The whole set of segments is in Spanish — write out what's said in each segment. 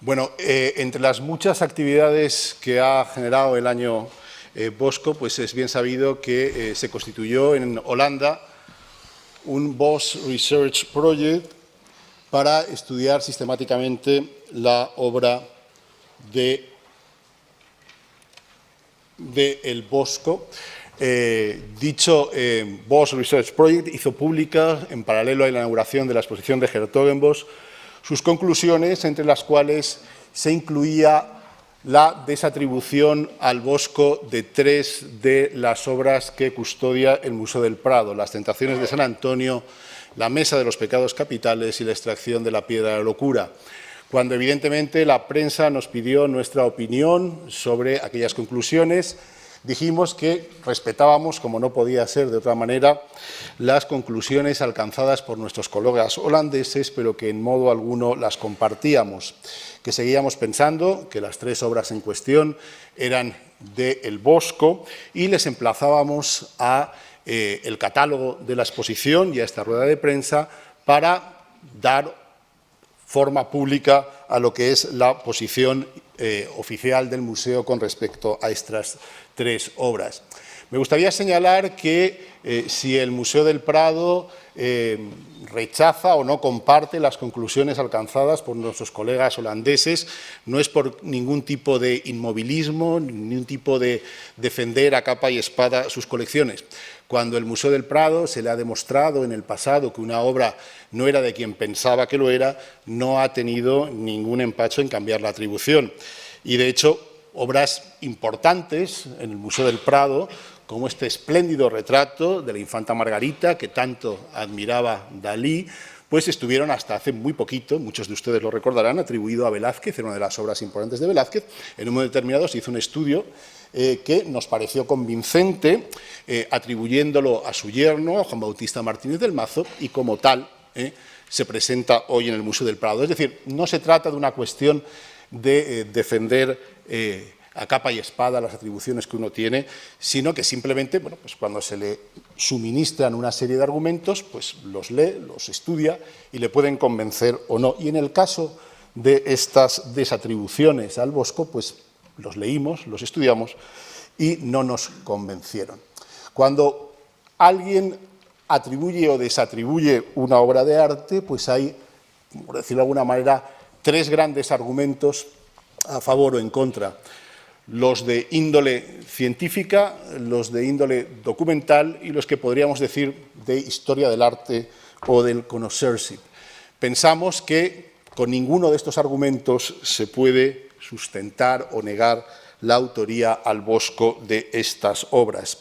Bueno, entre las muchas actividades que ha generado el año Bosco, pues es bien sabido que se constituyó en Holanda un Bos Research Project para estudiar sistemáticamente la obra de el Bosco. Dicho Bos Research Project hizo pública, en paralelo a la inauguración de la exposición de 's-Hertogenbosch, sus conclusiones, entre las cuales se incluía la desatribución al Bosco de 3 de las obras que custodia el Museo del Prado: Las Tentaciones de San Antonio, La Mesa de los Pecados Capitales y La Extracción de la Piedra de la Locura, cuando evidentemente la prensa nos pidió nuestra opinión sobre aquellas conclusiones. Dijimos que respetábamos, como no podía ser de otra manera, las conclusiones alcanzadas por nuestros colegas holandeses, pero que en modo alguno las compartíamos, que seguíamos pensando que las 3 obras en cuestión eran de El Bosco, y les emplazábamos a el catálogo de la exposición y a esta rueda de prensa para dar forma pública a lo que es la posición oficial del museo con respecto a estas 3 obras. Me gustaría señalar que si el Museo del Prado rechaza o no comparte las conclusiones alcanzadas por nuestros colegas holandeses, no es por ningún tipo de inmovilismo, ningún tipo de defender a capa y espada sus colecciones. Cuando el Museo del Prado se le ha demostrado en el pasado que una obra no era de quien pensaba que lo era, no ha tenido ningún empacho en cambiar la atribución. Y, de hecho, obras importantes en el Museo del Prado, como este espléndido retrato de la infanta Margarita, que tanto admiraba Dalí, pues estuvieron hasta hace muy poquito, muchos de ustedes lo recordarán, atribuido a Velázquez, era una de las obras importantes de Velázquez. En un momento determinado se hizo un estudio que nos pareció convincente, atribuyéndolo a su yerno, a Juan Bautista Martínez del Mazo, y como tal se presenta hoy en el Museo del Prado. Es decir, no se trata de una cuestión de defender a capa y espada las atribuciones que uno tiene, sino que simplemente, bueno, pues cuando se le suministran una serie de argumentos, pues los lee, los estudia y le pueden convencer o no. Y en el caso de estas desatribuciones al Bosco, pues los leímos, los estudiamos y no nos convencieron. Cuando alguien atribuye o desatribuye una obra de arte, pues hay, por decirlo de alguna manera, 3 grandes argumentos a favor o en contra: los de índole científica, los de índole documental y los que podríamos decir de historia del arte o del connoisseurship. Pensamos que con ninguno de estos argumentos se puede sustentar o negar la autoría al Bosco de estas obras.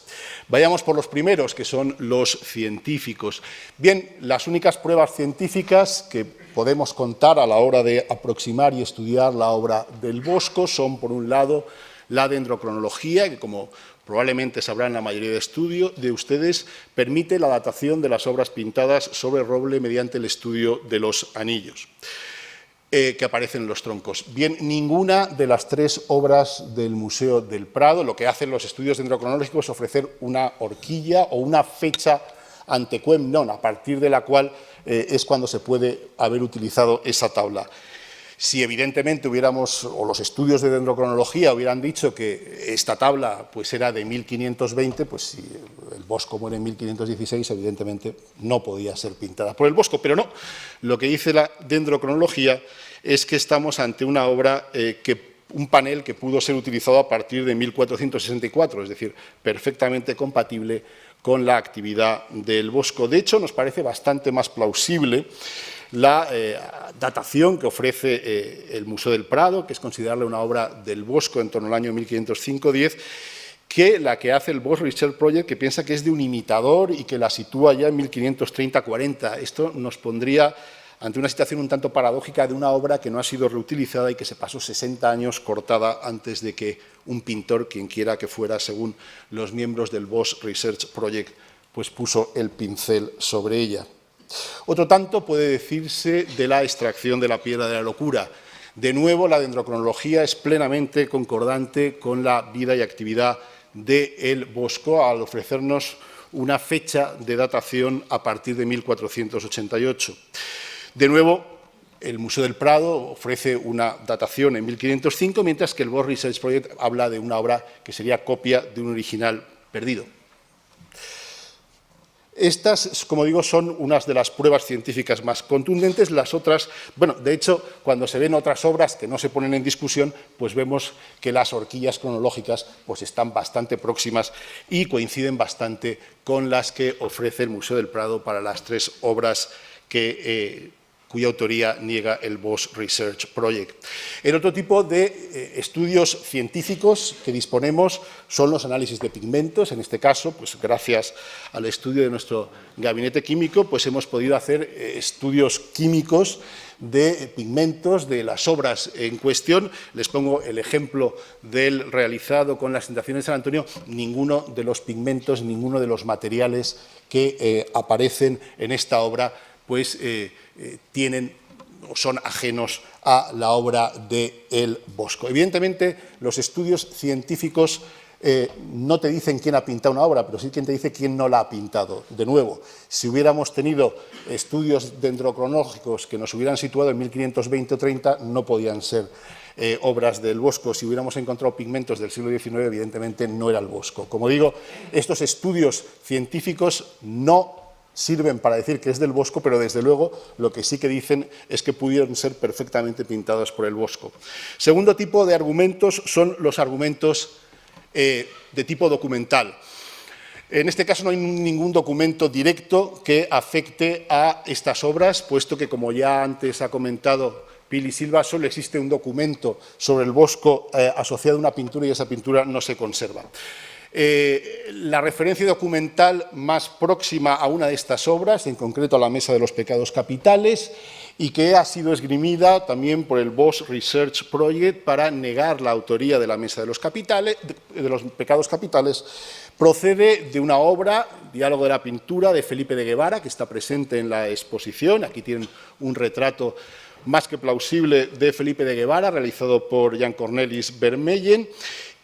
Vayamos por los primeros, que son los científicos. Bien, las únicas pruebas científicas que podemos contar a la hora de aproximar y estudiar la obra del Bosco son, por un lado, la dendrocronología, que, como probablemente sabrán la mayoría de ustedes, permite la datación de las obras pintadas sobre roble mediante el estudio de los anillos que aparecen en los troncos. Bien, ninguna de las 3 obras del Museo del Prado, lo que hacen los estudios dendrocronológicos es ofrecer una horquilla o una fecha antequem non, a partir de la cual es cuando se puede haber utilizado esa tabla. Si evidentemente hubiéramos, o los estudios de dendrocronología hubieran dicho que esta tabla pues era de 1520, pues si el Bosco muere en 1516, evidentemente no podía ser pintada por el Bosco, pero no. Lo que dice la dendrocronología es que estamos ante una obra, un panel que pudo ser utilizado a partir de 1464, es decir, perfectamente compatible con la actividad del Bosco. De hecho, nos parece bastante más plausible la datación que ofrece el Museo del Prado, que es considerarle una obra del Bosco en torno al año 1505-10, que la que hace el Bos Research Project, que piensa que es de un imitador y que la sitúa ya en 1530-40. Esto nos pondría ante una situación un tanto paradójica de una obra que no ha sido reutilizada y que se pasó 60 años cortada antes de que un pintor, quien quiera que fuera, según los miembros del Bos Research Project, pues puso el pincel sobre ella. Otro tanto puede decirse de la extracción de la piedra de la locura. De nuevo, la dendrocronología es plenamente concordante con la vida y actividad del Bosco al ofrecernos una fecha de datación a partir de 1488. De nuevo, El Museo del Prado ofrece una datación en 1505, mientras que el Bosch Research Project habla de una obra que sería copia de un original perdido. Estas, como digo, son unas de las pruebas científicas más contundentes. Las otras, bueno, de hecho, cuando se ven otras obras que no se ponen en discusión, pues vemos que las horquillas cronológicas pues están bastante próximas y coinciden bastante con las que ofrece el Museo del Prado para las tres obras cuya autoría niega el Bosch Research Project. El otro tipo de estudios científicos que disponemos son los análisis de pigmentos. En este caso, pues gracias al estudio de nuestro gabinete químico, pues hemos podido hacer estudios químicos de pigmentos de las obras en cuestión. Les pongo el ejemplo del realizado con las Tentaciones de San Antonio. Ninguno de los pigmentos, ninguno de los materiales que aparecen en esta obra pues tienen o son ajenos a la obra de El Bosco. Evidentemente, los estudios científicos no te dicen quién ha pintado una obra, pero sí quién te dice quién no la ha pintado. De nuevo, si hubiéramos tenido estudios dendrocronológicos que nos hubieran situado en 1520 o 30, no podían ser obras del Bosco. Si hubiéramos encontrado pigmentos del siglo XIX, evidentemente no era el Bosco. Como digo, estos estudios científicos no sirven para decir que es del Bosco, pero desde luego lo que sí que dicen es que pudieron ser perfectamente pintadas por el Bosco. Segundo tipo de argumentos son los argumentos de tipo documental. En este caso no hay ningún documento directo que afecte a estas obras, puesto que, como ya antes ha comentado Pili Silva, solo existe un documento sobre el Bosco asociado a una pintura y esa pintura no se conserva. La referencia documental más próxima a una de estas obras, en concreto a la Mesa de los Pecados Capitales, y que ha sido esgrimida también por el Bosch Research Project para negar la autoría de la Mesa de los Pecados Capitales, procede de una obra, Diálogo de la Pintura, de Felipe de Guevara, que está presente en la exposición. Aquí tienen un retrato más que plausible de Felipe de Guevara, realizado por Jan Cornelis Vermeyen.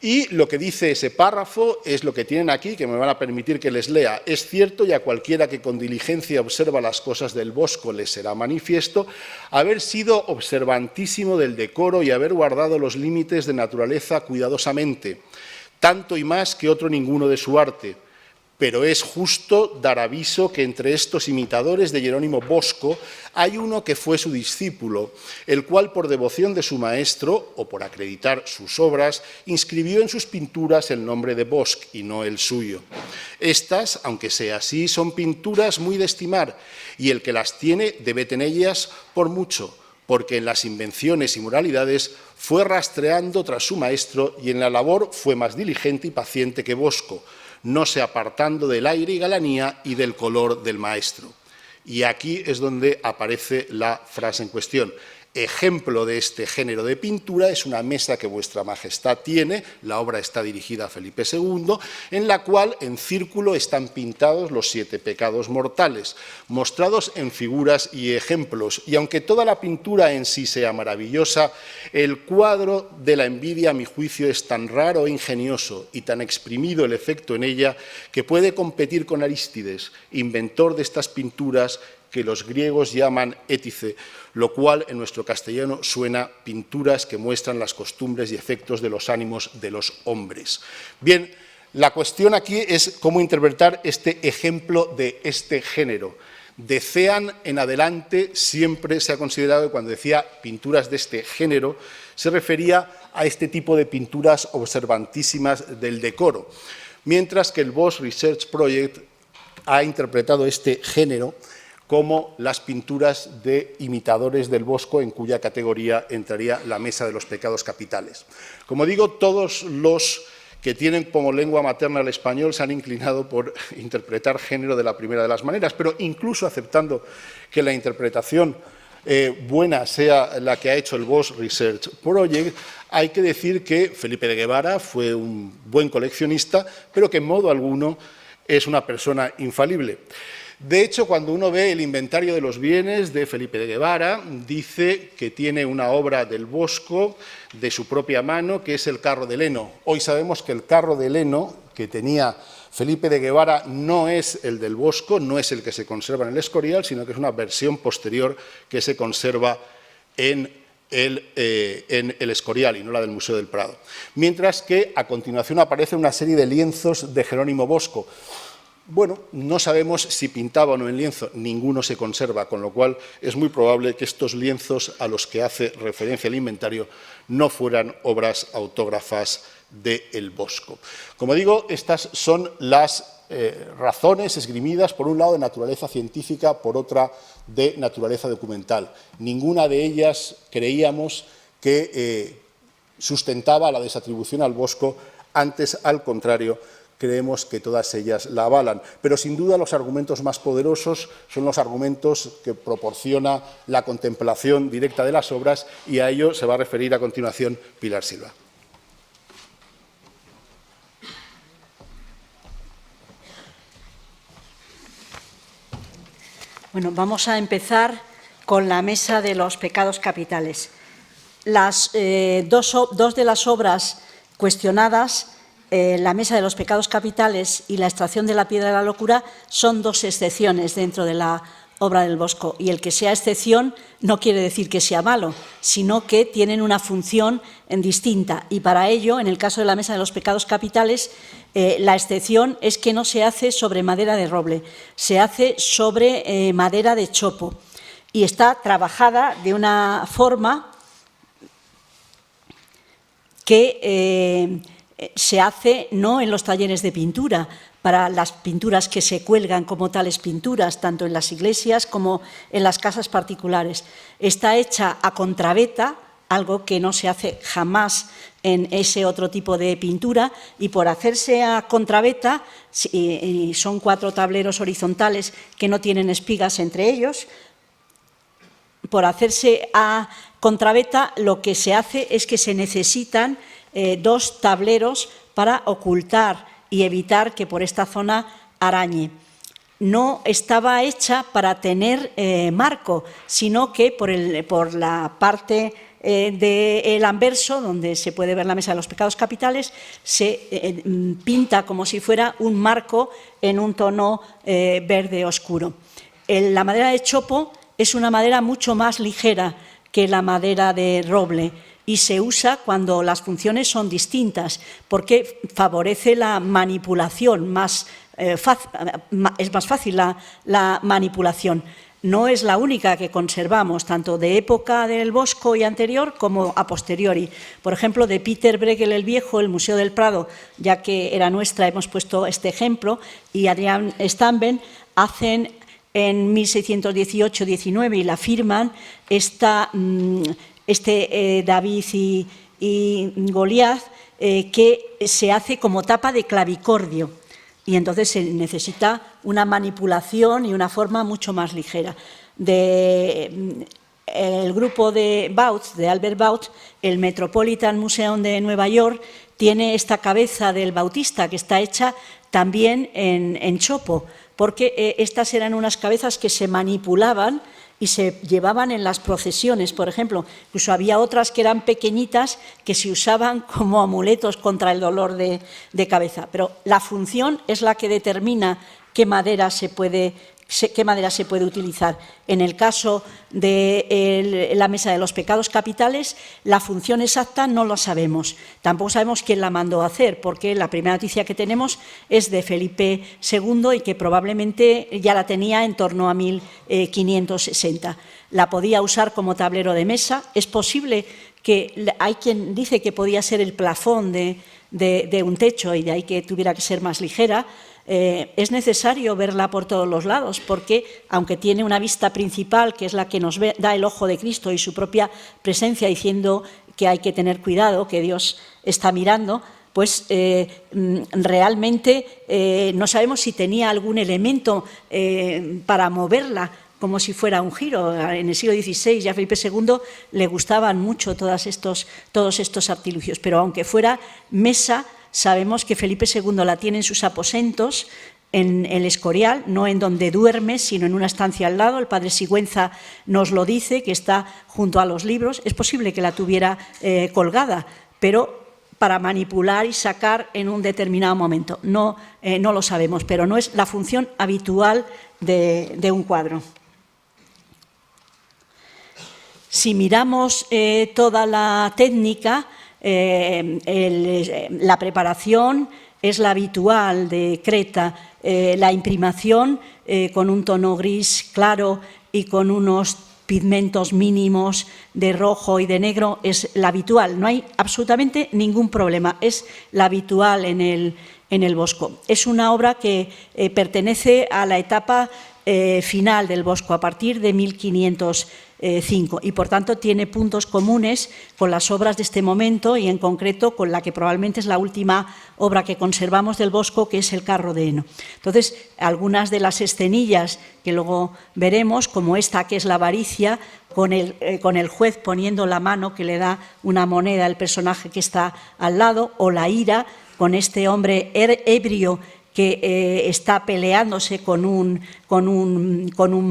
Y lo que dice ese párrafo es lo que tienen aquí, que me van a permitir que les lea. Es cierto, y a cualquiera que con diligencia observa las cosas del Bosco le será manifiesto, haber sido observantísimo del decoro y haber guardado los límites de naturaleza cuidadosamente, tanto y más que otro ninguno de su arte. Pero es justo dar aviso que entre estos imitadores de Jerónimo Bosco hay uno que fue su discípulo, el cual por devoción de su maestro, o por acreditar sus obras, inscribió en sus pinturas el nombre de Bosch y no el suyo. Estas, aunque sea así, son pinturas muy de estimar, y el que las tiene debe tenerlas por mucho, porque en las invenciones y moralidades fue rastreando tras su maestro y en la labor fue más diligente y paciente que Bosco, no se apartando del aire y galanía y del color del maestro. Y aquí es donde aparece la frase en cuestión. Ejemplo de este género de pintura es una mesa que vuestra majestad tiene, la obra está dirigida a Felipe II, en la cual en círculo están pintados los 7 pecados mortales, mostrados en figuras y ejemplos, y aunque toda la pintura en sí sea maravillosa, el cuadro de la envidia a mi juicio es tan raro e ingenioso y tan exprimido el efecto en ella que puede competir con Arístides, inventor de estas pinturas que los griegos llaman étice, lo cual en nuestro castellano suena pinturas que muestran las costumbres y efectos de los ánimos de los hombres. Bien, la cuestión aquí es cómo interpretar este ejemplo de este género. De Ceán en adelante siempre se ha considerado que cuando decía pinturas de este género se refería a este tipo de pinturas observantísimas del decoro, mientras que el Bosch Research Project ha interpretado este género como las pinturas de imitadores del Bosco, en cuya categoría entraría la Mesa de los Pecados Capitales. Como digo, todos los que tienen como lengua materna el español se han inclinado por interpretar género de la primera de las maneras, pero incluso aceptando que la interpretación buena sea la que ha hecho el Bosch Research Project, hay que decir que Felipe de Guevara fue un buen coleccionista, pero que en modo alguno es una persona infalible. De hecho, cuando uno ve el inventario de los bienes de Felipe de Guevara, dice que tiene una obra del Bosco de su propia mano, que es el carro de Leno. Hoy sabemos que el carro de Leno que tenía Felipe de Guevara no es el del Bosco, no es el que se conserva en el Escorial, sino que es una versión posterior que se conserva en el Escorial y no la del Museo del Prado. Mientras que a continuación aparece una serie de lienzos de Jerónimo Bosco. Bueno, no sabemos si pintaba o no en lienzo, ninguno se conserva, con lo cual es muy probable que estos lienzos a los que hace referencia el inventario no fueran obras autógrafas de El Bosco. Como digo, estas son las razones esgrimidas, por un lado de naturaleza científica, por otra de naturaleza documental. Ninguna de ellas creíamos que sustentaba la desatribución al Bosco, antes, al contrario, creemos que todas ellas la avalan. Pero sin duda los argumentos más poderosos son los argumentos que proporciona la contemplación directa de las obras, y a ello se va a referir a continuación Pilar Silva. Bueno, vamos a empezar con la mesa de los pecados capitales. Las dos de las obras cuestionadas, la mesa de los pecados capitales y la extracción de la piedra de la locura, son dos excepciones dentro de la obra del Bosco, y el que sea excepción no quiere decir que sea malo, sino que tienen una función distinta, y para ello, en el caso de la mesa de los pecados capitales, la excepción es que no se hace sobre madera de roble, se hace sobre madera de chopo, y está trabajada de una forma que se hace no en los talleres de pintura, para las pinturas que se cuelgan como tales pinturas, tanto en las iglesias como en las casas particulares. Está hecha a contraveta, algo que no se hace jamás en ese otro tipo de pintura, y por hacerse a contraveta, son 4 tableros horizontales que no tienen espigas entre ellos. Por hacerse a contraveta, lo que se hace es que se necesitan 2 tableros para ocultar y evitar que por esta zona arañe. No estaba hecha para tener marco, sino que por la parte del anverso, donde se puede ver la mesa de los pecados capitales, se pinta como si fuera un marco en un tono verde oscuro. La madera de chopo es una madera mucho más ligera que la madera de roble, y se usa cuando las funciones son distintas, porque favorece la manipulación, es más fácil la manipulación. No es la única que conservamos, tanto de época del Bosco y anterior como a posteriori. Por ejemplo, de Peter Bruegel el Viejo, el Museo del Prado, ya que era nuestra, hemos puesto este ejemplo, y Adrian Stamben hacen en 1618-19 y la firman David y Goliat, que se hace como tapa de clavicordio, y entonces se necesita una manipulación y una forma mucho más ligera. El grupo de Bautz, de Albert Bautz, el Metropolitan Museum de Nueva York, tiene esta cabeza del Bautista que está hecha también en chopo, porque estas eran unas cabezas que se manipulaban y se llevaban en las procesiones, por ejemplo. Incluso había otras que eran pequeñitas que se usaban como amuletos contra el dolor de cabeza. Pero la función es la que determina qué madera se puede utilizar. En el caso de la mesa de los pecados capitales, la función exacta no la sabemos. Tampoco sabemos quién la mandó a hacer, porque la primera noticia que tenemos es de Felipe II y que probablemente ya la tenía en torno a 1560. La podía usar como tablero de mesa. Es posible que hay quien dice que podía ser el plafón de un techo, y de ahí que tuviera que ser más ligera. Es necesario verla por todos los lados, porque aunque tiene una vista principal, que es la que nos da el ojo de Cristo y su propia presencia diciendo que hay que tener cuidado, que Dios está mirando, pues realmente no sabemos si tenía algún elemento para moverla, como si fuera un giro. En el siglo XVI ya a Felipe II le gustaban mucho todos estos artilugios, pero aunque fuera mesa, sabemos que Felipe II la tiene en sus aposentos, en el Escorial, no en donde duerme, sino en una estancia al lado. El padre Sigüenza nos lo dice, que está junto a los libros. Es posible que la tuviera colgada, pero para manipular y sacar en un determinado momento. No lo sabemos, pero no es la función habitual de un cuadro. Si miramos toda la técnica, la preparación es la habitual de Creta, la imprimación con un tono gris claro y con unos pigmentos mínimos de rojo y de negro es la habitual, no hay absolutamente ningún problema, es la habitual en el Bosco. Es una obra que pertenece a la etapa final del Bosco, a partir de 1505, y por tanto tiene puntos comunes con las obras de este momento y en concreto con la que probablemente es la última obra que conservamos del Bosco, que es el carro de heno. Entonces, algunas de las escenillas que luego veremos, como esta que es la avaricia, con el juez poniendo la mano que le da una moneda al personaje que está al lado, o la ira con este hombre ebrio que está peleándose con un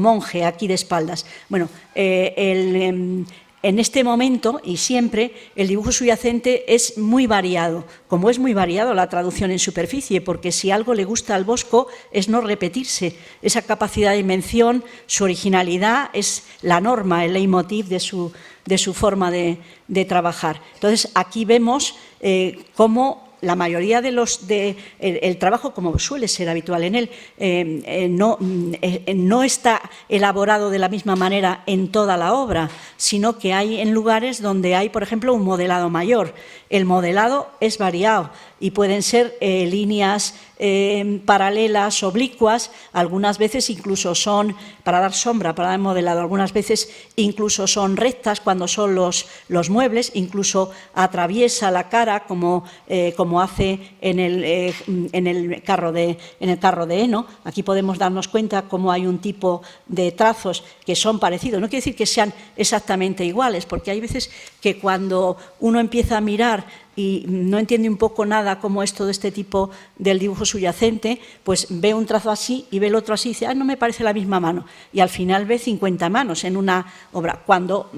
monje aquí de espaldas. Bueno, en este momento y siempre el dibujo subyacente es muy variado, como es muy variado la traducción en superficie, porque si algo le gusta al Bosco es no repetirse. Esa capacidad de invención, su originalidad es la norma, el leitmotiv de su forma de trabajar. Entonces, aquí vemos cómo la mayoría el trabajo, como suele ser habitual en él, no está elaborado de la misma manera en toda la obra, sino que hay en lugares donde hay, por ejemplo, un modelado mayor. El modelado es variado y pueden ser líneas paralelas, oblicuas, algunas veces incluso son para dar sombra, para dar modelado, algunas veces incluso son rectas cuando son los muebles, incluso atraviesa la cara como hace en el carro de heno. Aquí podemos darnos cuenta cómo hay un tipo de trazos que son parecidos. No quiere decir que sean exactamente iguales, porque hay veces que cuando uno empieza a mirar y no entiende un poco nada cómo es todo este tipo del dibujo subyacente, pues ve un trazo así y ve el otro así y dice, no me parece la misma mano. Y al final ve 50 manos en una obra. Cuando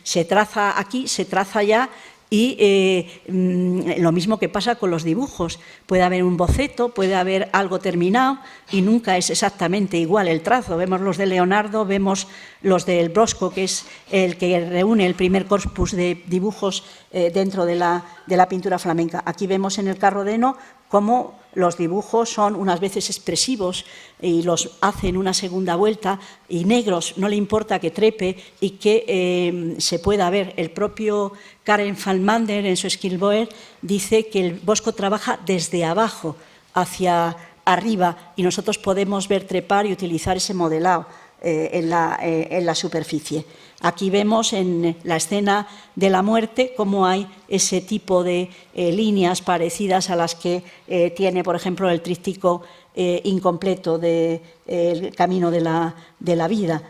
se traza aquí, se traza ya. Y lo mismo que pasa con los dibujos, puede haber un boceto, puede haber algo terminado y nunca es exactamente igual el trazo. Vemos los de Leonardo, vemos los del Bosco, que es el que reúne el primer corpus de dibujos dentro de la pintura flamenca. Aquí vemos en el carro de heno cómo los dibujos son unas veces expresivos y los hace en una segunda vuelta, y negros, no le importa que trepe y que se pueda ver. El propio Karen Falmander en su Skillboer dice que el Bosco trabaja desde abajo hacia arriba y nosotros podemos ver trepar y utilizar ese modelado en la superficie. Aquí vemos en la escena de la muerte cómo hay ese tipo de líneas parecidas a las que tiene, por ejemplo, el tríptico incompleto del camino de la vida.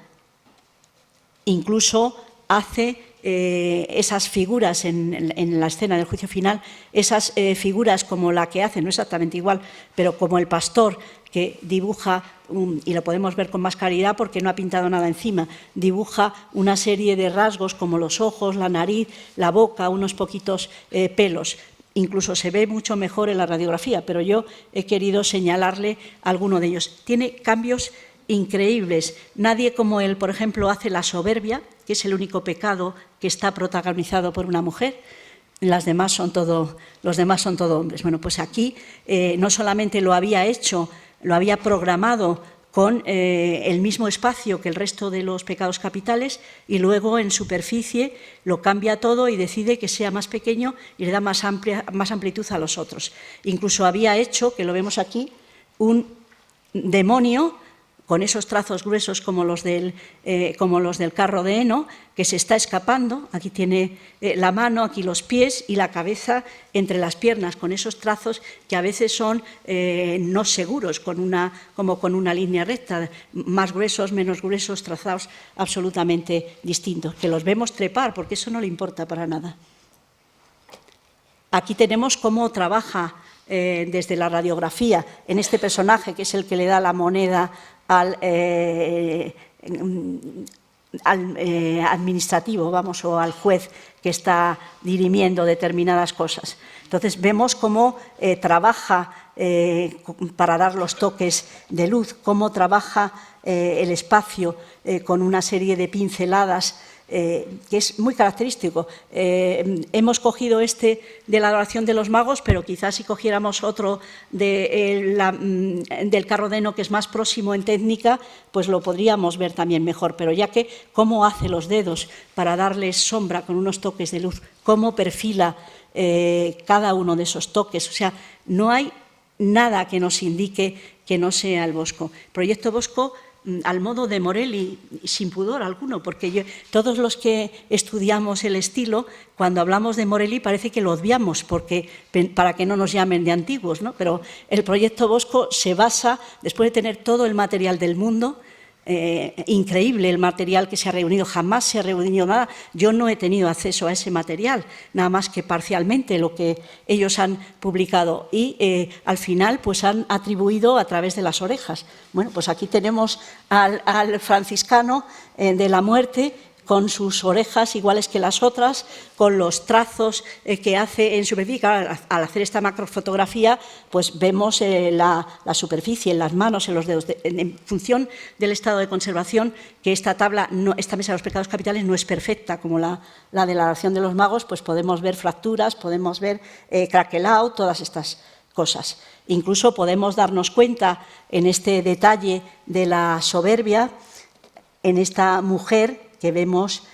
Incluso hace esas figuras en la escena del juicio final, esas figuras como la que hace, no exactamente igual, pero como el pastor que dibuja, y lo podemos ver con más claridad porque no ha pintado nada encima, dibuja una serie de rasgos como los ojos, la nariz, la boca, unos poquitos pelos. Incluso se ve mucho mejor en la radiografía, pero yo he querido señalarle alguno de ellos. Tiene cambios increíbles. Nadie como él, por ejemplo, hace la soberbia, que es el único pecado que está protagonizado por una mujer. Los demás son todo hombres. Bueno, pues aquí no solamente lo había hecho, lo había programado con el mismo espacio que el resto de los pecados capitales, y luego en superficie lo cambia todo y decide que sea más pequeño y le da más amplitud a los otros. Incluso había hecho, que lo vemos aquí, un demonio con esos trazos gruesos como los del carro de heno, que se está escapando. Aquí tiene la mano, aquí los pies y la cabeza entre las piernas, con esos trazos que a veces son no seguros, como con una línea recta, más gruesos, menos gruesos, trazados absolutamente distintos, que los vemos trepar, porque eso no le importa para nada. Aquí tenemos cómo trabaja desde la radiografía en este personaje, que es el que le da la moneda al administrativo, o al juez que está dirimiendo determinadas cosas. Entonces vemos cómo trabaja para dar los toques de luz, cómo trabaja el espacio con una serie de pinceladas que es muy característico. Hemos cogido este de la adoración de los magos, pero quizás si cogiéramos otro del carro de Heno, que es más próximo en técnica, pues lo podríamos ver también mejor. Pero ya que cómo hace los dedos para darles sombra con unos toques de luz, cómo perfila cada uno de esos toques, o sea, no hay nada que nos indique que no sea el Bosco. Proyecto Bosco al modo de Morelli, sin pudor alguno, porque todos los que estudiamos el estilo, cuando hablamos de Morelli parece que lo obviamos, para que no nos llamen de antiguos, ¿no? Pero el proyecto Bosco se basa, después de tener todo el material del mundo, increíble el material que se ha reunido, jamás se ha reunido nada. Yo no he tenido acceso a ese material, nada más que parcialmente lo que ellos han publicado y al final pues han atribuido a través de las orejas. Bueno, pues aquí tenemos al franciscano de la muerte con sus orejas iguales que las otras, con los trazos que hace en superficie. Al hacer esta macrofotografía, pues vemos la superficie, en las manos, en los dedos. En función del estado de conservación, que esta tabla, esta mesa de los pecados capitales no es perfecta, como la de la oración de los magos, pues podemos ver fracturas, podemos ver craquelado, todas estas cosas. Incluso podemos darnos cuenta en este detalle de la soberbia, en esta mujer, que vemos,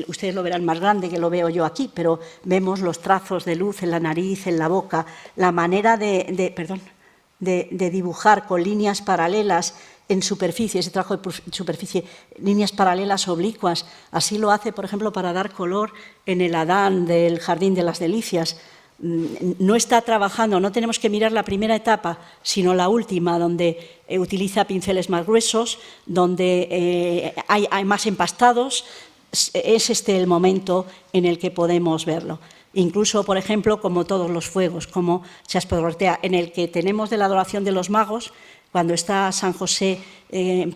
ustedes lo verán más grande que lo veo yo aquí, pero vemos los trazos de luz en la nariz, en la boca, la manera de dibujar con líneas paralelas en superficie, ese trabajo de superficie, líneas paralelas oblicuas. Así lo hace, por ejemplo, para dar color en el Adán del Jardín de las Delicias. No está trabajando, no tenemos que mirar la primera etapa, sino la última, donde utiliza pinceles más gruesos, donde hay más empastados. Es este el momento en el que podemos verlo. Incluso, por ejemplo, como todos los fuegos, como se asportea, en el que tenemos de la adoración de los magos, cuando está San José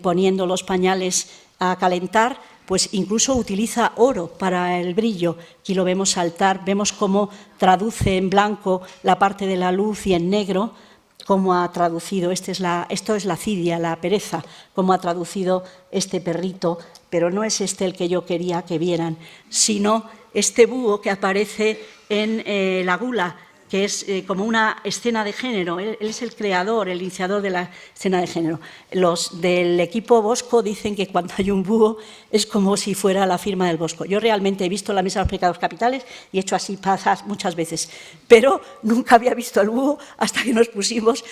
poniendo los pañales a calentar, pues incluso utiliza oro para el brillo. Aquí lo vemos saltar, vemos cómo traduce en blanco la parte de la luz y en negro, cómo ha traducido, esto es la cidia, la pereza, cómo ha traducido este perrito, pero no es este el que yo quería que vieran, sino este búho que aparece en la gula, que es como una escena de género. Él es el creador, el iniciador de la escena de género. Los del equipo Bosco dicen que cuando hay un búho es como si fuera la firma del Bosco. Yo realmente he visto la mesa de los pecados capitales y he hecho así pasas muchas veces, pero nunca había visto al búho hasta que nos pusimos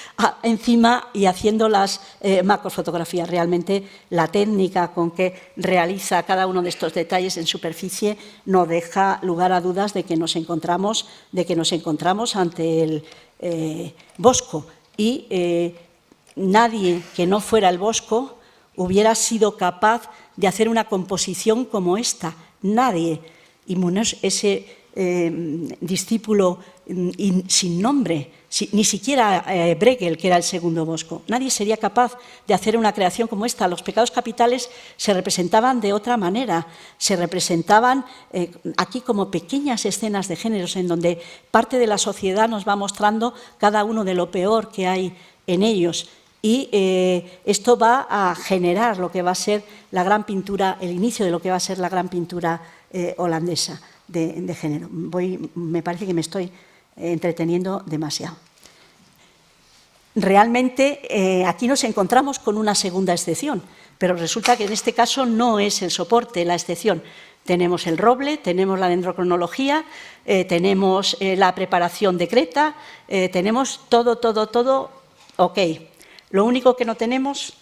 encima y haciendo las macrofotografías. Realmente la técnica con que realiza cada uno de estos detalles en superficie no deja lugar a dudas de que nos encontramos ante el Bosco y nadie que no fuera el Bosco hubiera sido capaz de hacer una composición como esta, nadie, y menos ese discípulo sin nombre, ni siquiera Bruegel, que era el segundo Bosco. Nadie sería capaz de hacer una creación como esta. Los pecados capitales se representaban de otra manera, se representaban aquí como pequeñas escenas de géneros en donde parte de la sociedad nos va mostrando cada uno de lo peor que hay en ellos. Y esto va a generar lo que va a ser la gran pintura, el inicio de lo que va a ser la gran pintura holandesa de género. Me parece que me estoy entreteniendo demasiado. Realmente aquí nos encontramos con una segunda excepción, pero resulta que en este caso no es el soporte la excepción. Tenemos el roble, tenemos la dendrocronología, tenemos la preparación de Creta, tenemos todo, ok. Lo único que no tenemos,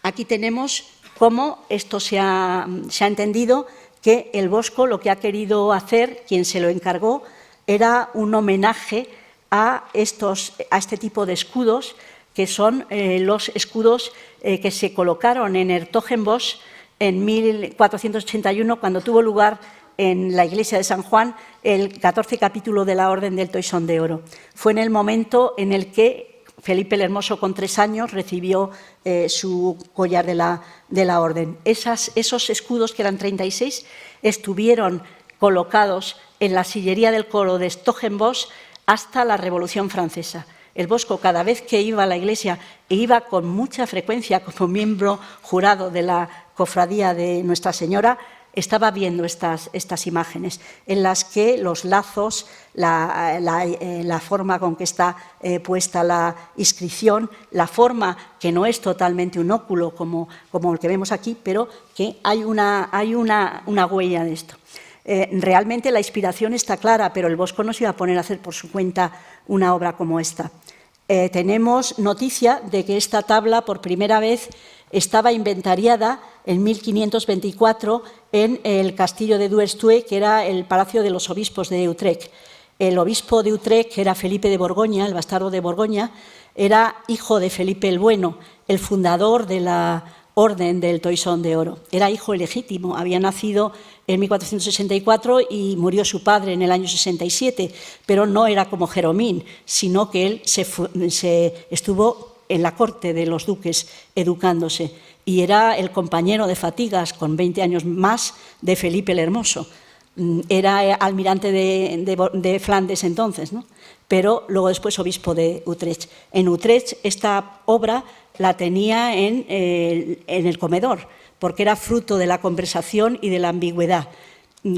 aquí tenemos cómo esto se ha entendido, que el Bosco lo que ha querido hacer, quien se lo encargó, era un homenaje a este tipo de escudos, que son los escudos que se colocaron en 's-Hertogenbosch en 1481, cuando tuvo lugar en la iglesia de San Juan el 14 capítulo de la Orden del Toisón de Oro. Fue en el momento en el que Felipe el Hermoso, con 3 años, recibió su collar de la Orden. Esos escudos, que eran 36, estuvieron colocados en la sillería del coro de 's-Hertogenbosch hasta la Revolución Francesa. El Bosco, cada vez que iba a la iglesia, e iba con mucha frecuencia como miembro jurado de la cofradía de Nuestra Señora, estaba viendo estas imágenes en las que los lazos, la forma con que está puesta la inscripción, la forma que no es totalmente un óculo como el que vemos aquí, pero que hay una huella de esto. Realmente la inspiración está clara, pero el Bosco no se iba a poner a hacer por su cuenta una obra como esta. Tenemos noticia de que esta tabla por primera vez estaba inventariada en 1524 en el castillo de Duerstua, que era el palacio de los obispos de Utrecht. El obispo de Utrecht, que era Felipe de Borgoña, el bastardo de Borgoña, era hijo de Felipe el Bueno, el fundador de la Orden del Toisón de Oro. Era hijo ilegítimo, había nacido en 1464 y murió su padre en el año 67, pero no era como Jeromín, sino que él estuvo en la corte de los duques educándose y era el compañero de fatigas, con 20 años más, de Felipe el Hermoso. Era almirante de Flandes entonces, ¿no? Pero luego después obispo de Utrecht. En Utrecht esta obra la tenía en el comedor, porque era fruto de la conversación y de la ambigüedad,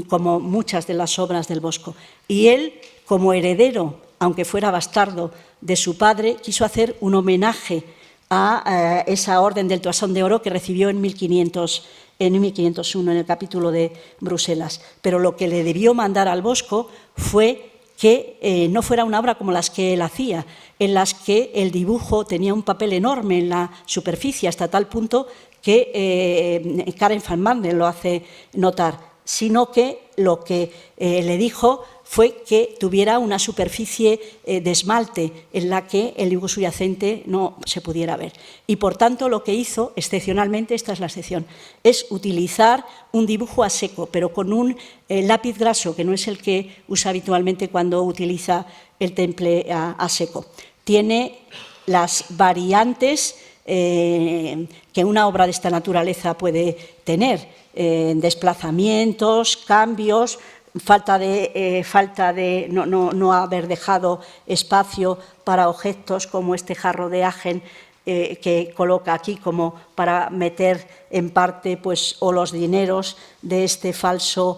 como muchas de las obras del Bosco. Y él, como heredero, aunque fuera bastardo de su padre, quiso hacer un homenaje a esa orden del Toisón de Oro que recibió en 1501, en el capítulo de Bruselas. Pero lo que le debió mandar al Bosco fue que no fuera una obra como las que él hacía, en las que el dibujo tenía un papel enorme en la superficie, hasta tal punto que Karen van Manen lo hace notar, sino que lo que le dijo fue que tuviera una superficie de esmalte en la que el dibujo subyacente no se pudiera ver. Y por tanto lo que hizo, excepcionalmente, esta es la excepción, es utilizar un dibujo a seco, pero con un lápiz graso, que no es el que usa habitualmente cuando utiliza el temple a seco. Tiene las variantes que una obra de esta naturaleza puede tener, desplazamientos, cambios, falta de no haber dejado espacio para objetos como este jarro de Agen que coloca aquí como para meter en parte pues, o los dineros de este falso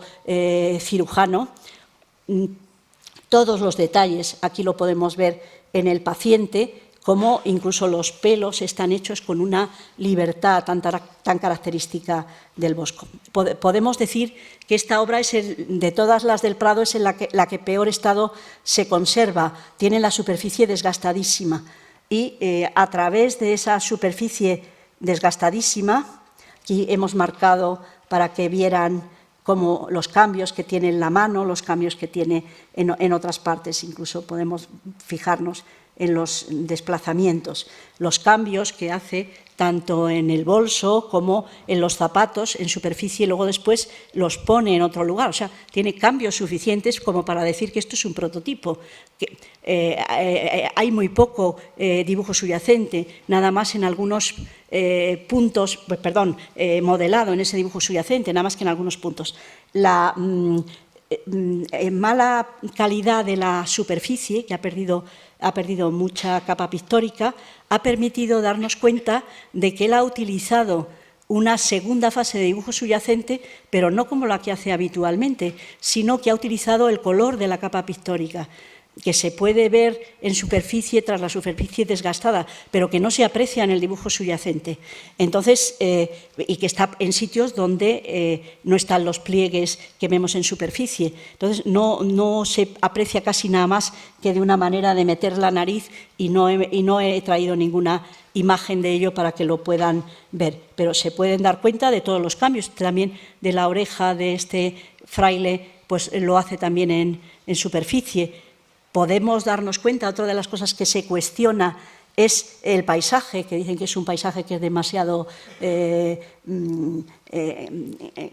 cirujano. Todos los detalles, aquí lo podemos ver en el paciente, como incluso los pelos están hechos con una libertad tan característica del Bosco. Podemos decir que esta obra, de todas las del Prado, es la que peor estado se conserva. Tiene la superficie desgastadísima y a través de esa superficie desgastadísima, aquí hemos marcado para que vieran como los cambios que tiene en la mano, los cambios que tiene en otras partes, incluso podemos fijarnos en los desplazamientos, los cambios que hace tanto en el bolso como en los zapatos, en superficie, y luego después los pone en otro lugar. O sea, tiene cambios suficientes como para decir que esto es un prototipo. Hay muy poco dibujo subyacente, nada más en algunos puntos, modelado en ese dibujo subyacente, nada más que en algunos puntos. La mala calidad de la superficie, que ha perdido mucha capa pictórica, ha permitido darnos cuenta de que él ha utilizado una segunda fase de dibujo subyacente, pero no como la que hace habitualmente, sino que ha utilizado el color de la capa pictórica, que se puede ver en superficie tras la superficie desgastada, pero que no se aprecia en el dibujo subyacente. Entonces, y que está en sitios donde no están los pliegues que vemos en superficie. Entonces, no se aprecia casi nada más que de una manera de meter la nariz y no he traído ninguna imagen de ello para que lo puedan ver. Pero se pueden dar cuenta de todos los cambios. También de la oreja de este fraile, pues lo hace también en superficie. Podemos darnos cuenta, otra de las cosas que se cuestiona es el paisaje, que dicen que es un paisaje que es demasiado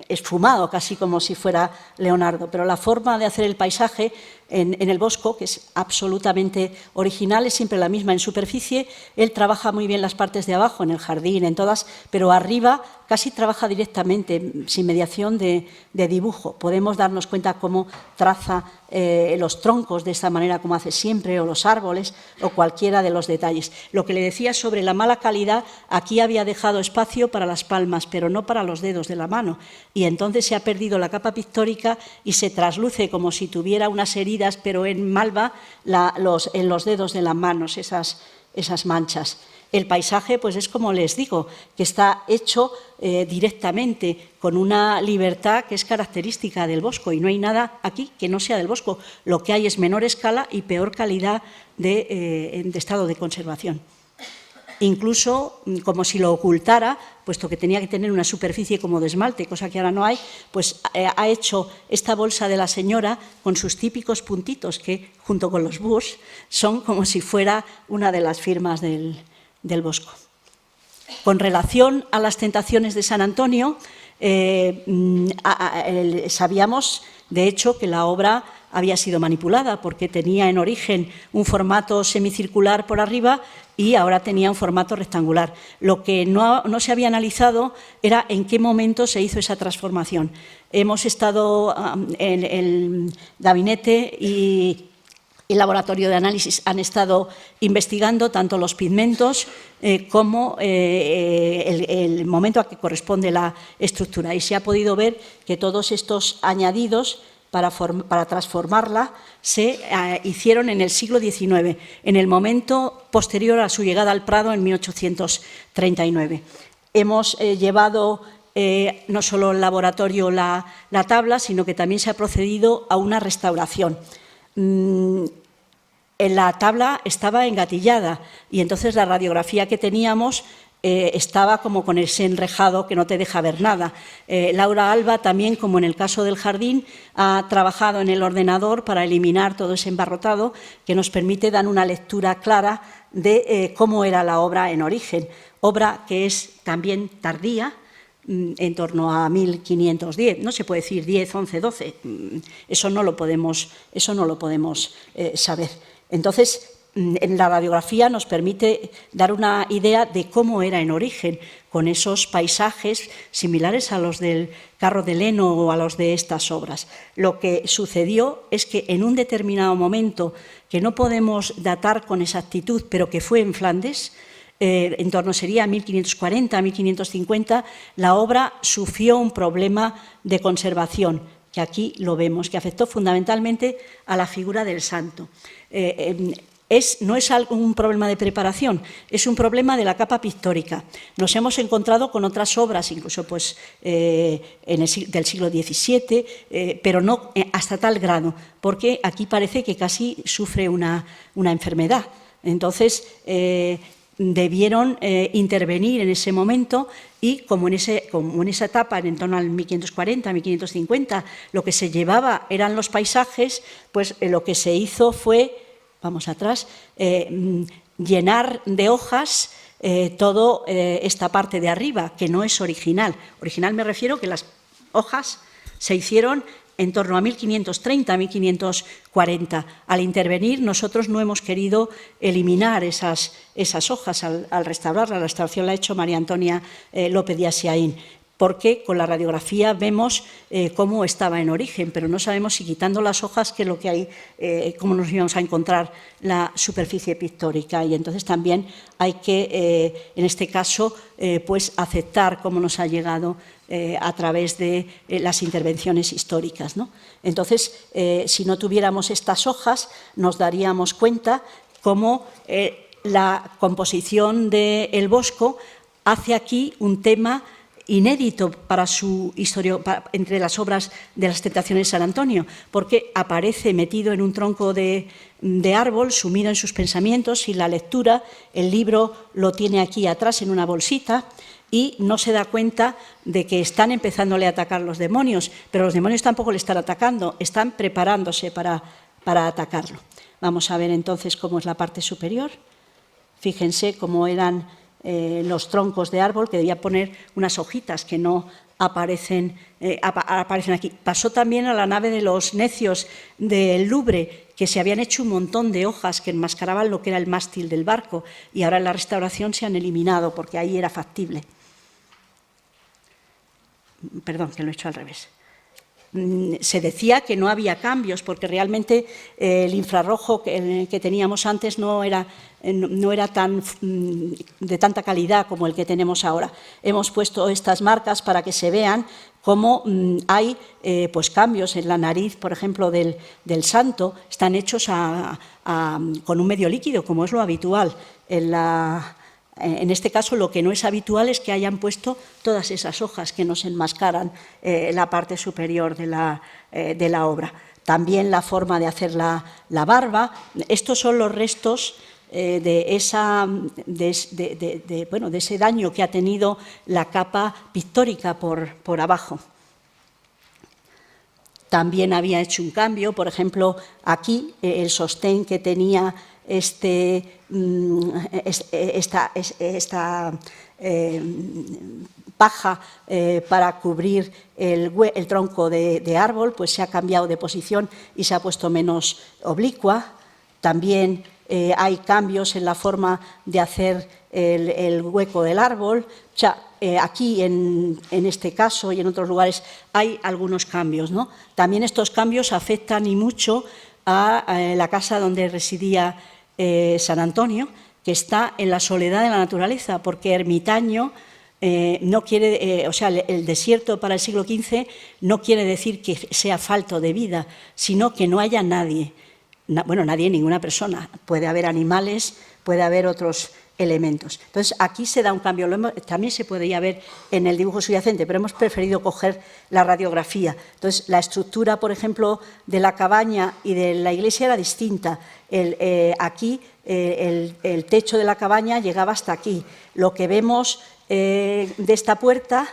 esfumado, casi como si fuera Leonardo. Pero la forma de hacer el paisaje en el Bosco, que es absolutamente original, es siempre la misma. En superficie, él trabaja muy bien las partes de abajo, en el jardín, en todas, pero arriba casi trabaja directamente, sin mediación de dibujo. Podemos darnos cuenta cómo traza los troncos de esta manera, como hace siempre, o los árboles, o cualquiera de los detalles. Lo que le decía sobre la mala calidad, aquí había dejado espacio para las palmas, pero no para los los dedos de la mano, y entonces se ha perdido la capa pictórica y se trasluce como si tuviera unas heridas, pero en malva, en los dedos de las manos, esas manchas. El paisaje, pues es como les digo, que está hecho directamente con una libertad que es característica del Bosco, y no hay nada aquí que no sea del Bosco. Lo que hay es menor escala y peor calidad de estado de conservación. Incluso como si lo ocultara, puesto que tenía que tener una superficie como de esmalte, cosa que ahora no hay, pues ha hecho esta bolsa de la señora con sus típicos puntitos que, junto con los Bush, son como si fuera una de las firmas del Bosco. Con relación a las tentaciones de San Antonio, sabíamos, de hecho, que la obra había sido manipulada, porque tenía en origen un formato semicircular por arriba y ahora tenía un formato rectangular. Lo que no se había analizado era en qué momento se hizo esa transformación. Hemos estado en el gabinete y el laboratorio de análisis han estado investigando tanto los pigmentos como el momento a que corresponde la estructura, y se ha podido ver que todos estos añadidos para transformarla se hicieron en el siglo XIX, en el momento posterior a su llegada al Prado en 1839. Hemos llevado no solo al laboratorio la tabla, sino que también se ha procedido a una restauración. La tabla estaba engatillada y entonces la radiografía que teníamos estaba como con ese enrejado que no te deja ver nada. Laura Alba también, como en el caso del jardín, ha trabajado en el ordenador para eliminar todo ese embarrotado que nos permite dar una lectura clara de cómo era la obra en origen. Obra que es también tardía, en torno a 1510, no se puede decir 10, 11, 12, eso no lo podemos saber. Entonces, en la radiografía nos permite dar una idea de cómo era en origen, con esos paisajes similares a los del Carro de Leno o a los de estas obras. Lo que sucedió es que en un determinado momento, que no podemos datar con exactitud, pero que fue en Flandes, en torno sería 1540, 1550, la obra sufrió un problema de conservación, que aquí lo vemos, que afectó fundamentalmente a la figura del santo. No es un problema de preparación, es un problema de la capa pictórica. Nos hemos encontrado con otras obras, incluso pues, del siglo XVII, pero no hasta tal grado, porque aquí parece que casi sufre una enfermedad. Entonces, debieron intervenir en ese momento y como en esa etapa, en torno al 1540, 1550, lo que se llevaba eran los paisajes, pues lo que se hizo fue, vamos atrás, llenar de hojas toda esta parte de arriba, que no es original. Original me refiero que las hojas se hicieron en torno a 1530, 1540. Al intervenir, nosotros no hemos querido eliminar esas hojas al restaurarla. La restauración la ha hecho María Antonia López de Asiaín, porque con la radiografía vemos cómo estaba en origen, pero no sabemos si quitando las hojas qué es lo que hay, cómo nos íbamos a encontrar la superficie pictórica. Y entonces también hay que, en este caso, pues aceptar cómo nos ha llegado a través de las intervenciones históricas, ¿no? Entonces, si no tuviéramos estas hojas, nos daríamos cuenta cómo la composición del Bosco hace aquí un tema inédito para su historia, entre las obras de las Tentaciones de San Antonio, porque aparece metido en un tronco de árbol, sumido en sus pensamientos y la lectura. El libro lo tiene aquí atrás en una bolsita y no se da cuenta de que están empezándole a atacar los demonios, pero los demonios tampoco le están atacando, están preparándose para atacarlo. Vamos a ver entonces cómo es la parte superior. Fíjense cómo eran los troncos de árbol, que debía poner unas hojitas que no aparecen aquí. Pasó también a la nave de los necios del Louvre, que se habían hecho un montón de hojas que enmascaraban lo que era el mástil del barco, y ahora en la restauración se han eliminado porque ahí era factible. Perdón, que lo he hecho al revés. se decía que no había cambios, porque realmente el infrarrojo que teníamos antes no era de tanta calidad como el que tenemos ahora. Hemos puesto estas marcas para que se vean cómo hay pues cambios en la nariz, por ejemplo, del santo, están hechos con un medio líquido, como es lo habitual. En este caso, lo que no es habitual es que hayan puesto todas esas hojas que nos enmascaran la parte superior de la obra. También la forma de hacer la barba. Estos son los restos de ese daño que ha tenido la capa pictórica por abajo. También había hecho un cambio, por ejemplo, aquí el sostén que tenía esta paja para cubrir el tronco de árbol, pues se ha cambiado de posición y se ha puesto menos oblicua. También hay cambios en la forma de hacer el hueco del árbol. O sea, aquí en este caso y en otros lugares hay algunos cambios, ¿no? También estos cambios afectan y mucho a la casa donde residía San Antonio, que está en la soledad de la naturaleza, porque ermitaño no quiere, o sea, el desierto para el siglo XV no quiere decir que sea falto de vida, sino que no haya nadie. Bueno, nadie, ninguna persona. Puede haber animales, puede haber otros elementos. Entonces, aquí se da un cambio. También se podría ver en el dibujo subyacente, pero hemos preferido coger la radiografía. Entonces, la estructura, por ejemplo, de la cabaña y de la iglesia era distinta. Aquí, el techo de la cabaña llegaba hasta aquí. Lo que vemos de esta puerta,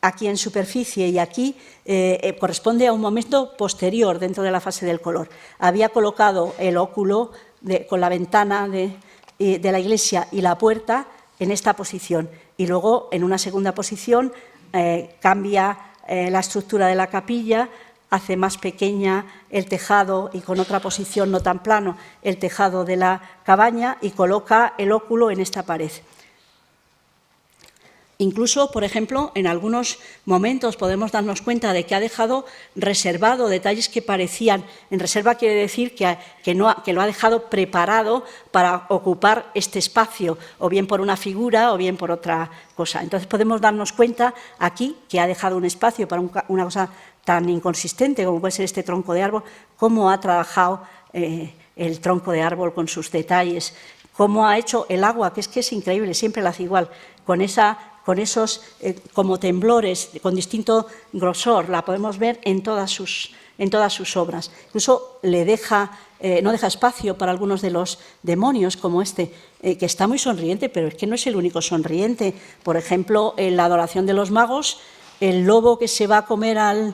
aquí en superficie y aquí, corresponde a un momento posterior dentro de la fase del color. Había colocado el óculo con la ventana de la iglesia y la puerta en esta posición, y luego en una segunda posición cambia la estructura de la capilla, hace más pequeña el tejado y con otra posición no tan plano el tejado de la cabaña y coloca el óculo en esta pared. Incluso, por ejemplo, en algunos momentos podemos darnos cuenta de que ha dejado reservado detalles que parecían, en reserva quiere decir que lo ha dejado preparado para ocupar este espacio, o bien por una figura o bien por otra cosa. Entonces podemos darnos cuenta aquí que ha dejado un espacio para una cosa tan inconsistente como puede ser este tronco de árbol, cómo ha trabajado el tronco de árbol con sus detalles, cómo ha hecho el agua, que es increíble, siempre la hace igual, con esos como temblores con distinto grosor, la podemos ver en todas sus obras. Incluso no deja espacio para algunos de los demonios, como este, que está muy sonriente, pero es que no es el único sonriente. Por ejemplo, en la adoración de los magos, el lobo que se va a comer al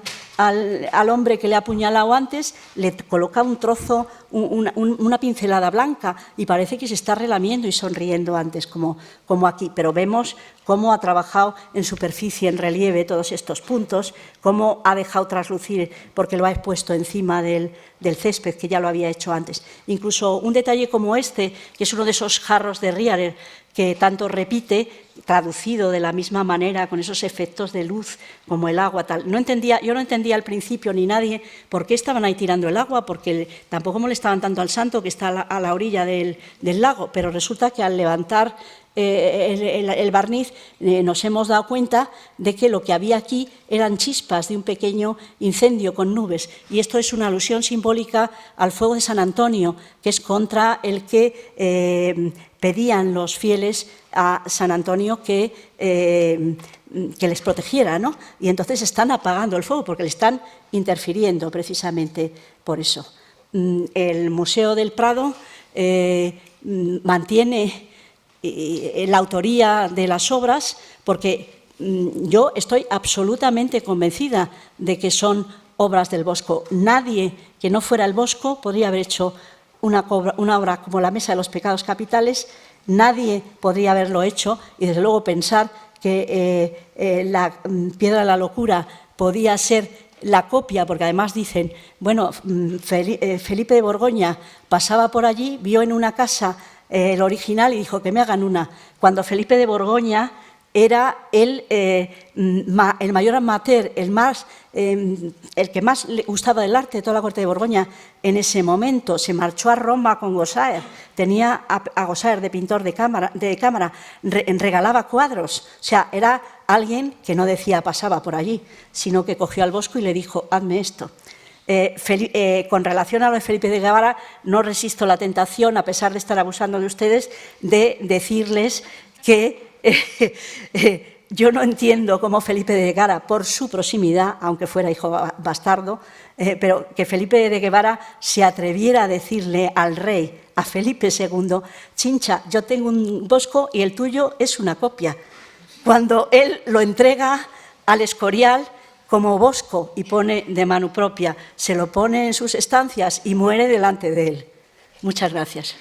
hombre que le ha apuñalado antes, le coloca un trozo, una pincelada blanca, y parece que se está relamiendo y sonriendo antes, como aquí. Pero vemos cómo ha trabajado en superficie, en relieve, todos estos puntos, cómo ha dejado traslucir, porque lo ha expuesto encima del césped, que ya lo había hecho antes. Incluso un detalle como este, que es uno de esos jarros de Rierer, que tanto repite, traducido de la misma manera, con esos efectos de luz, como el agua, tal. Yo no entendía al principio, ni nadie, por qué estaban ahí tirando el agua, porque tampoco molestaban tanto al santo, que está a la orilla del lago, pero resulta que al levantar el barniz nos hemos dado cuenta de que lo que había aquí eran chispas de un pequeño incendio con nubes, y esto es una alusión simbólica al fuego de San Antonio, que es contra el que pedían los fieles a San Antonio que les protegiera, ¿no? Y entonces están apagando el fuego porque le están interfiriendo precisamente por eso. El Museo del Prado mantiene la autoría de las obras, porque yo estoy absolutamente convencida de que son obras del Bosco. Nadie que no fuera el Bosco podría haber hecho una obra como la Mesa de los Pecados Capitales, nadie podría haberlo hecho, y desde luego pensar que la Piedra de la Locura podía ser la copia, porque además dicen, bueno, Felipe de Borgoña pasaba por allí, vio en una casa el original y dijo que me hagan una. Cuando Felipe de Borgoña era el mayor amateur, el que más le gustaba del arte de toda la corte de Borgoña en ese momento. Se marchó a Roma con Gossaert, tenía a Gossaert de pintor de cámara, regalaba cuadros. O sea, era alguien que no decía pasaba por allí, sino que cogió al Bosco y le dijo, hazme esto. Con relación a lo de Felipe de Guevara, no resisto la tentación, a pesar de estar abusando de ustedes, de decirles que yo no entiendo cómo Felipe de Guevara, por su proximidad, aunque fuera hijo bastardo, pero que Felipe de Guevara se atreviera a decirle al rey, a Felipe II, Chincha, yo tengo un Bosco y el tuyo es una copia. Cuando él lo entrega al Escorial como Bosco y pone de mano propia, se lo pone en sus estancias y muere delante de él. Muchas gracias.